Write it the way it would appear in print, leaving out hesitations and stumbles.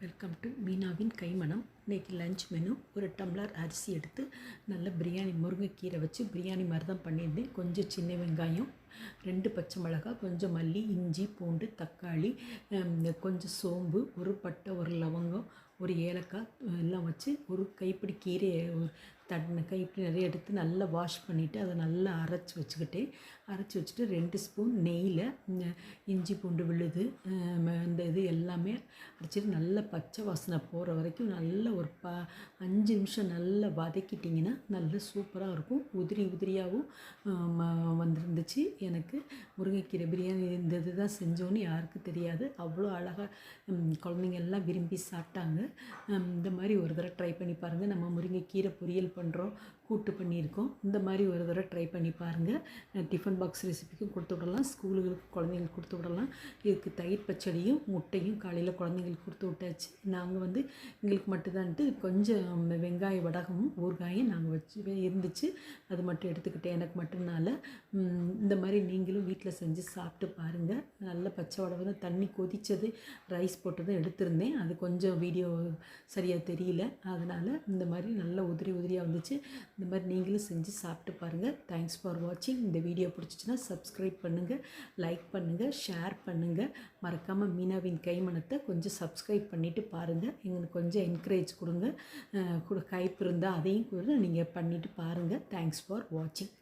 Welcome to மீனாவின் கைமணம். இன்றைக்கி lunch menu ஒரு tumbler அரிசி எடுத்து நல்ல பிரியாணி முருங்கைக்கீரை வச்சு பிரியாணி மாதிரி தான் பண்ணியிருந்தேன். கொஞ்சம் சின்ன வெங்காயம், 2 பச்சை மிளகாய், கொஞ்சம் மல்லி, இஞ்சி, பூண்டு, தக்காளி, கொஞ்சம் சோம்பு, ஒரு பட்டை, ஒரு லவங்கம், ஒரு ஏலக்காய் எல்லாம் வச்சு ஒரு கைப்பிடி கீரையை கைப்பிடி நிறைய எடுத்து நல்லா வாஷ் பண்ணிவிட்டு அதை நல்லா அரைச்சி வச்சுட்டு 2 ஸ்பூன் நெய்யில் இஞ்சி பூண்டு விழுது இந்த இது எல்லாமே அரைச்சிட்டு நல்லா பச்சை வாசனை போகிற வரைக்கும் நல்லா ஒரு 5 நிமிஷம் நல்லா வதக்கிட்டிங்கன்னா நல்லா சூப்பராக இருக்கும். உதிரியாகவும் வந்துருந்துச்சு. எனக்கு முருங்கைக்கீரை பிரியாணி இந்த இது தான் செஞ்சோன்னு யாருக்கும் தெரியாது. அவ்வளோ அழகாக குழந்தைங்க எல்லாம் விரும்பி சாப்பிட்டாங்க. இந்த மாதிரி ஒரு தடவை ட்ரை பண்ணி பாருங்கள். நம்ம முருங்கைக்கீரை பொரியல் பண்ணுறோம், கூட்டு பண்ணியிருக்கோம். இந்த மாதிரி ஒரு தடவை ட்ரை பண்ணி பாருங்கள். டிஃபன் பாக்ஸ் ரெசிபிக்கும் கொடுத்து விடலாம், ஸ்கூலுகளுக்கு குழந்தைங்களுக்கு கொடுத்து விடலாம். இதுக்கு தயிர் பச்சடியும் முட்டையும் காலையில் குழந்தைங்களுக்கு கொடுத்து விட்டாச்சு. நாங்கள் எங்களுக்கு மட்டும்தான்ட்டு கொஞ்சம் வெங்காய வடகமும் ஊறுகாயும் நாங்கள் வச்சு இருந்துச்சு, அது மட்டும் எடுத்துக்கிட்டேன் எனக்கு மட்டும்னால. இந்த மாதிரி நீங்களும் வீட்டில் செஞ்சு சாப்பிட்டு பாருங்கள். நல்ல பச்சை வடை தான், தண்ணி கொதித்தது ரைஸ் போட்டதும் எடுத்திருந்தேன். அது கொஞ்சம் வீடியோ சரியாக தெரியல, அதனால் இந்த மாதிரி நல்லா உதிரியாக வந்துச்சு. இந்த மாதிரி நீங்களும் செஞ்சு சாப்பிட்டு பாருங்கள். தேங்க்ஸ் ஃபார் வாட்சிங். இந்த வீடியோ பிடிச்சிச்சின்னா சப்ஸ்கிரைப் பண்ணுங்கள், லைக் பண்ணுங்கள், ஷேர் பண்ணுங்கள். மறக்காமல் மீனாவின் கைமணத்தை கொஞ்சம் சப்ஸ்கிரைப் பண்ணிவிட்டு பாருங்கள். எங்களுக்கு கொஞ்சம் என்கரேஜ் கொடுங்க. கைப்பு இருந்தால் அதையும் கூட நீங்கள் பண்ணிவிட்டு பாருங்கள். தேங்க்ஸ் ஃபார் வாட்சிங்.